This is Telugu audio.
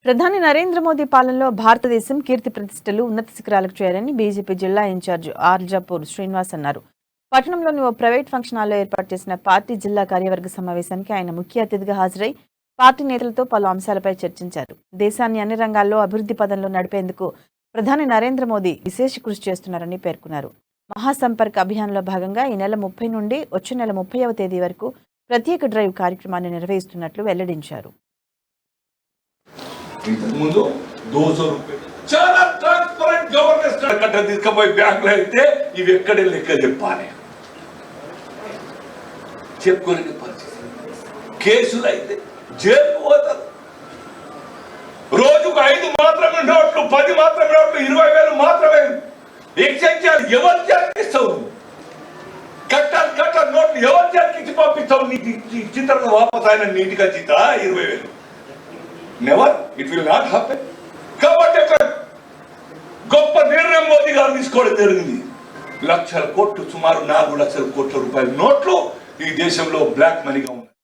ప్రధాని నరేంద్ర మోదీ పాలనలో భారతదేశం కీర్తి ప్రతిష్టలు ఉన్నత శిఖరాలకు చేరారని బీజేపీ జిల్లా ఇన్ఛార్జ్ ఆర్జాపూర్ శ్రీనివాస్ అన్నారు. పట్టణంలోని ఓ ప్రైవేట్ ఫంక్షన్ హాల్లో ఏర్పాటు చేసిన పార్టీ జిల్లా కార్యవర్గ సమావేశానికి ఆయన ముఖ్య అతిథిగా హాజరై పార్టీ నేతలతో పలు అంశాలపై చర్చించారు. దేశాన్ని అన్ని రంగాల్లో అభివృద్ధి పదంలో నడిపేందుకు ప్రధాని నరేంద్ర మోదీ విశేష కృషి చేస్తున్నారని పేర్కొన్నారు. మహాసంపర్క్ అభియాన్లో భాగంగా ఈ నెల 30 నుండి వచ్చే నెల 30వ తేదీ వరకు ప్రత్యేక డ్రైవ్ కార్యక్రమాన్ని నిర్వహిస్తున్నట్లు వెల్లడించారు. ముందు 200 రూపాయలు చాలా ట్రాన్స్పరెంట్ గవర్నెన్స్ కట్ట తీసుకుపోయి బ్యాంకులో అయితే ఇవి ఎక్కడ లెక్క చెప్పాలి చెప్పుకోలేని పరిస్థితి. కేసులు అయితే జైలుకు పోతారు. రోజుకు 5 మాత్రమే నోట్లు, 10 మాత్రమే నోట్లు, 20,000 మాత్రమే ఎక్స్చేంజ్ చేయాలి. ఎవరు చేర్పిస్తావు? కట్టాలి నోట్లు ఎవరు చేర్పించి పంపిస్తావు? నీకు ఇచ్చిన తర్వాత వాపస్ ఆయన నీటిగా చితా 20,000. Never, it will not happen. కాబట్టి ఒక గొప్ప నిర్ణయం మోదీ గారు తీసుకోవడం జరిగింది. 1,00,000 కోట్లు, సుమారు 4 లక్షల కోట్ల రూపాయల నోట్లు ఈ దేశంలో బ్లాక్ మనీగా ఉన్నాయి.